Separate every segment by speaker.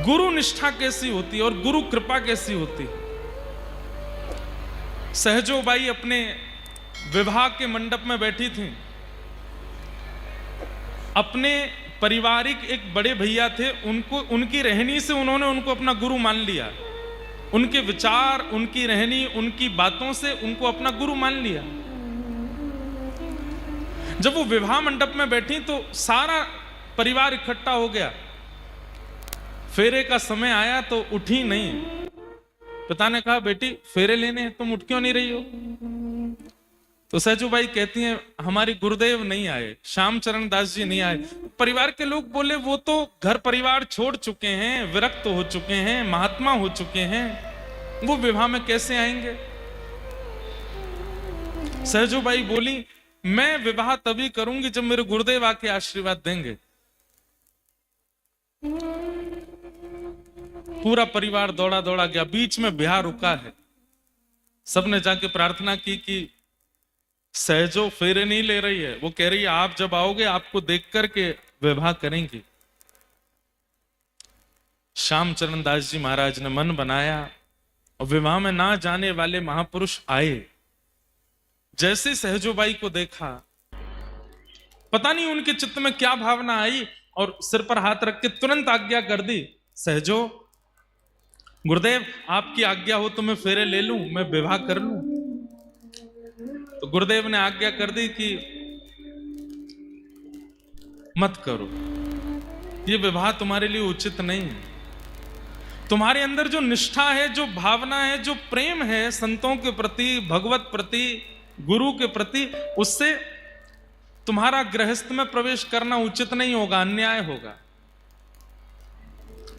Speaker 1: गुरु निष्ठा कैसी होती है और गुरु कृपा कैसी होती है। सहजोबाई अपने विवाह के मंडप में बैठी थी। अपने पारिवारिक एक बड़े भैया थे, उनको उनकी रहनी से उन्होंने उनको अपना गुरु मान लिया। उनके विचार, उनकी रहनी, उनकी बातों से उनको अपना गुरु मान लिया। जब वो विवाह मंडप में बैठी तो सारा परिवार इकट्ठा हो गया। फेरे का समय आया तो उठी नहीं। पिता ने कहा, बेटी फेरे लेने हैं, तुम उठ क्यों नहीं रही हो? तो सहजोबाई कहती हैं, हमारे गुरुदेव नहीं आए, श्याम चरण दास जी नहीं आए। परिवार के लोग बोले, वो तो घर परिवार छोड़ चुके हैं, विरक्त हो चुके हैं, महात्मा हो चुके हैं, वो विवाह में कैसे आएंगे? सहजोबाई बोली, मैं विवाह तभी करूंगी जब मेरे गुरुदेव आके आशीर्वाद देंगे। पूरा परिवार दौड़ा दौड़ा गया। बीच में ब्याह रुका है। सबने जाके प्रार्थना की कि सहजो फेरे नहीं ले रही है। वो कह रही है, आप जब आओगे आपको देख करके विवाह करेंगे। श्याम चरण दास जी महाराज ने मन बनाया और विवाह में ना जाने वाले महापुरुष आए। जैसे सहजोबाई को देखा, पता नहीं उनके चित्त में क्या भावना आई और सिर पर हाथ रख के तुरंत आज्ञा कर दी, सहजो गुरुदेव आपकी आज्ञा हो तो मैं फेरे ले लूं, मैं विवाह कर लूं। तो गुरुदेव ने आज्ञा कर दी कि मत करो, ये विवाह तुम्हारे लिए उचित नहीं है। तुम्हारे अंदर जो निष्ठा है, जो भावना है, जो प्रेम है संतों के प्रति, भगवत प्रति, गुरु के प्रति, उससे तुम्हारा गृहस्थ में प्रवेश करना उचित नहीं होगा, अन्याय होगा,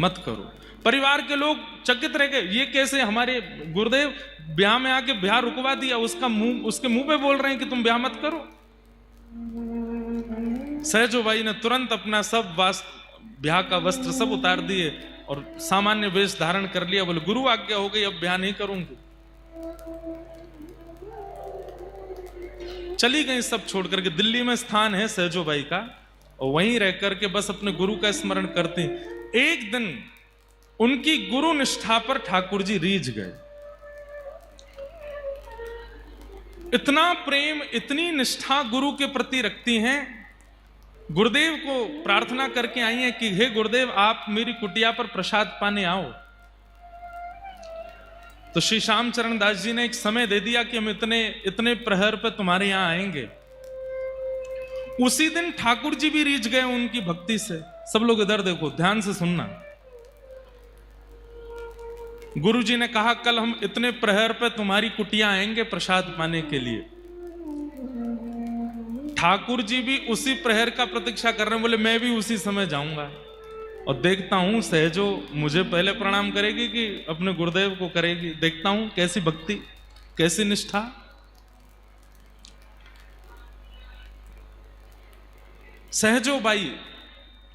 Speaker 1: मत करो। परिवार के लोग चकित रह गए, ये कैसे हमारे गुरुदेव ब्याह में आके ब्याह रुकवा दिया, उसके मुंह पे बोल रहे हैं कि तुम ब्याह मत करो। सहजोबाई ने तुरंत अपना सब ब्याह का वस्त्र सब उतार दिए और सामान्य वेश धारण कर लिया। बोले, गुरु आज्ञा हो गई, अब ब्याह नहीं करूंगी। चली गई सब छोड़ करके। दिल्ली में स्थान है सहजोबाई का, और वहीं रह करके बस अपने गुरु का स्मरण करती। एक दिन उनकी गुरु निष्ठा पर ठाकुर जी रीझ गए। इतना प्रेम, इतनी निष्ठा गुरु के प्रति रखती हैं। गुरुदेव को प्रार्थना करके आई हैं कि हे गुरुदेव, आप मेरी कुटिया पर प्रसाद पाने आओ। तो श्री श्याम चरण दास जी ने एक समय दे दिया कि हम इतने प्रहर पे तुम्हारे यहां आएंगे। उसी दिन ठाकुर जी भी रीझ गए उनकी भक्ति से। सब लोग इधर देखो, ध्यान से सुनना। गुरु जी ने कहा, कल हम इतने प्रहर पे तुम्हारी कुटिया आएंगे प्रसाद पाने के लिए। ठाकुर जी भी उसी प्रहर का प्रतीक्षा कर रहे हैं। बोले, मैं भी उसी समय जाऊंगा और देखता हूं सहजो मुझे पहले प्रणाम करेगी कि अपने गुरुदेव को करेगी। देखता हूं कैसी भक्ति, कैसी निष्ठा। सहजोबाई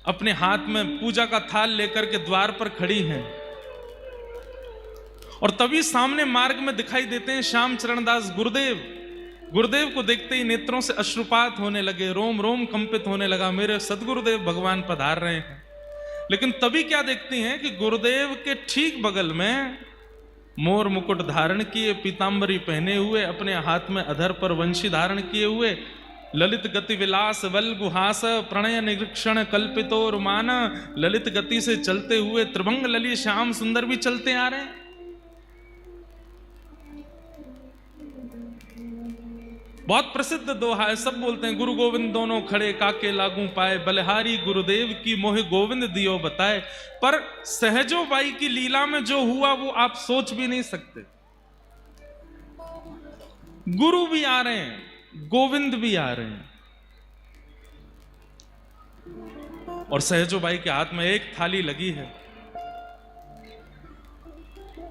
Speaker 1: अपने हाथ में पूजा का थाल लेकर के द्वार पर खड़ी हैं और तभी सामने मार्ग में दिखाई देते हैं श्याम चरण दास गुरुदेव। गुरुदेव को देखते ही नेत्रों से अश्रुपात होने लगे, रोम रोम कंपित होने लगा, मेरे सदगुरुदेव भगवान पधार रहे हैं। लेकिन तभी क्या देखती हैं कि गुरुदेव के ठीक बगल में मोर मुकुट धारण किए, पीतांबरी पहने हुए, अपने हाथ में अधर पर वंशी धारण किए हुए, ललित गति विलास बल गुहास प्रणय निरीक्षण कल्पितो रुमान, ललित गति से चलते हुए त्रिभंग ललित श्याम सुंदर भी चलते आ रहे हैं। बहुत प्रसिद्ध दोहा है, सब बोलते हैं, गुरु गोविंद दोनों खड़े काके लागू पाए, बलिहारी गुरुदेव की मोहि गोविंद दियो बताए। पर सहजोबाई की लीला में जो हुआ वो आप सोच भी नहीं सकते। गुरु भी आ रहे हैं, गोविंद भी आ रहे हैं, और सहजोबाई के हाथ में एक थाली लगी है।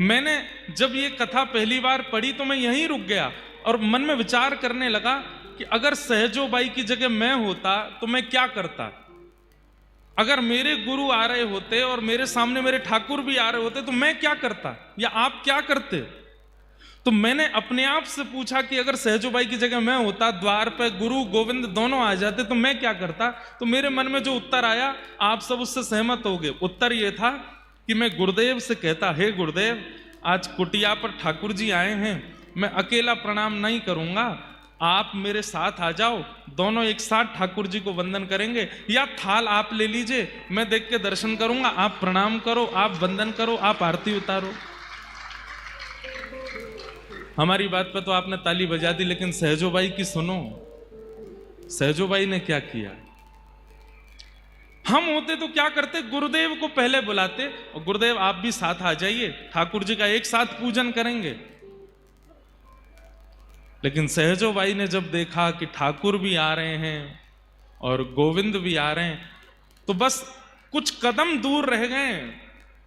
Speaker 1: मैंने जब ये कथा पहली बार पढ़ी तो मैं यहीं रुक गया और मन में विचार करने लगा कि अगर सहजोबाई की जगह मैं होता तो मैं क्या करता। अगर मेरे गुरु आ रहे होते और मेरे सामने मेरे ठाकुर भी आ रहे होते तो मैं क्या करता, या आप क्या करते। तो मैंने अपने आप से पूछा कि अगर सहजोबाई की जगह मैं होता, द्वार पे गुरु गोविंद दोनों आ जाते तो मैं क्या करता। तो मेरे मन में जो उत्तर आया, आप सब उससे सहमत होगे। उत्तर यह था कि मैं गुरुदेव से कहता, हे गुरुदेव, आज कुटिया पर ठाकुर जी आए हैं, मैं अकेला प्रणाम नहीं करूंगा, आप मेरे साथ आ जाओ, दोनों एक साथ ठाकुर जी को वंदन करेंगे, या थाल आप ले लीजिए, मैं देख के दर्शन करूंगा, आप प्रणाम करो, आप वंदन करो, आप आरती उतारो। हमारी बात पे तो आपने ताली बजा दी, लेकिन सहजोबाई की सुनो। सहजोबाई ने क्या किया? हम होते तो क्या करते, गुरुदेव को पहले बुलाते और गुरुदेव आप भी साथ आ जाइए, ठाकुर जी का एक साथ पूजन करेंगे। लेकिन सहजोबाई ने जब देखा कि ठाकुर भी आ रहे हैं और गोविंद भी आ रहे हैं, तो बस कुछ कदम दूर रह गए।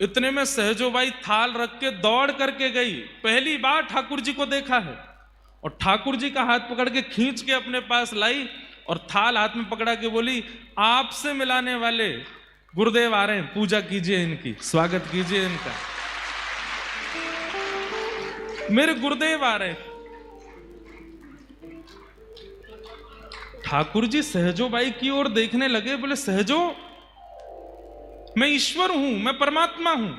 Speaker 1: इतने में सहजोबाई थाल रख के दौड़ करके गई, पहली बार ठाकुर जी को देखा है, और ठाकुर जी का हाथ पकड़ के खींच के अपने पास लाई और थाल हाथ में पकड़ा के बोली, आपसे मिलाने वाले गुरुदेव आ रहे हैं, पूजा कीजिए इनकी, स्वागत कीजिए इनका, मेरे गुरुदेव आ रहे हैं। ठाकुर जी सहजोबाई की ओर देखने लगे, बोले, सहजो, मैं ईश्वर हूं, मैं परमात्मा हूं,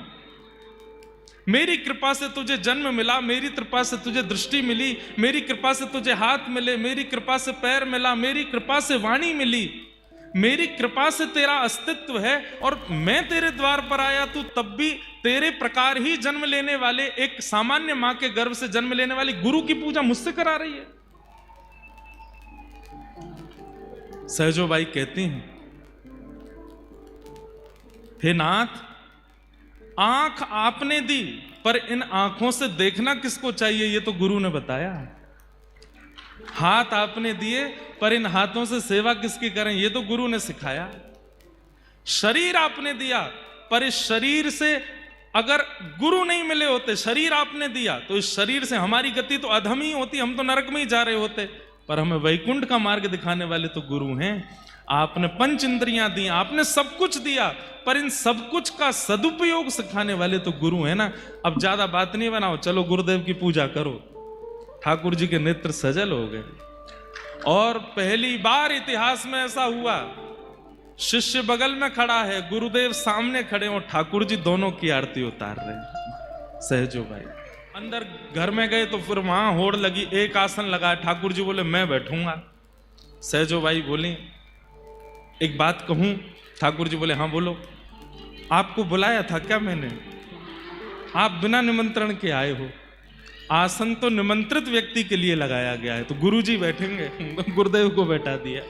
Speaker 1: मेरी कृपा से तुझे जन्म मिला, मेरी कृपा से तुझे दृष्टि मिली, मेरी कृपा से तुझे हाथ मिले, मेरी कृपा से पैर मिला, मेरी कृपा से वाणी मिली, मेरी कृपा से तेरा अस्तित्व है, और मैं तेरे द्वार पर आया, तू तब भी तेरे प्रकार ही जन्म लेने वाले, एक सामान्य मां के गर्भ से जन्म लेने वाली गुरु की पूजा मुझसे करा रही है। सहजोबाई कहती हैं, हे नाथ, आंख आपने दी, पर इन आंखों से देखना किसको चाहिए, ये तो गुरु ने बताया। हाथ आपने दिए, पर इन हाथों से सेवा किसकी करें, ये तो गुरु ने सिखाया। शरीर आपने दिया, पर इस शरीर से अगर गुरु नहीं मिले होते, शरीर आपने दिया, तो इस शरीर से हमारी गति तो अधम ही होती, हम तो नरक में ही जा रहे होते, पर हमें वैकुंठ का मार्ग दिखाने वाले तो गुरु हैं। आपने पंच इंद्रियां दी, आपने सब कुछ दिया, पर इन सब कुछ का सदुपयोग सिखाने वाले तो गुरु है ना। अब ज्यादा बात नहीं बनाओ, चलो गुरुदेव की पूजा करो। ठाकुर जी के नेत्र सजल हो गए, और पहली बार इतिहास में ऐसा हुआ, शिष्य बगल में खड़ा है, गुरुदेव सामने खड़े और ठाकुर जी दोनों की आरती उतार रहे हैं। सहजोबाई अंदर घर में गए तो फिर वहां होड़ लगी, एक आसन लगा, ठाकुर जी बोले मैं बैठूंगा। सहजोबाई बोली, एक बात कहूं? ठाकुर जी बोले, हाँ बोलो। आपको बुलाया था क्या मैंने? आप बिना निमंत्रण के आए हो। आसन तो निमंत्रित व्यक्ति के लिए लगाया गया है, तो गुरु जी बैठेंगे, गुरुदेव को बैठा दिया।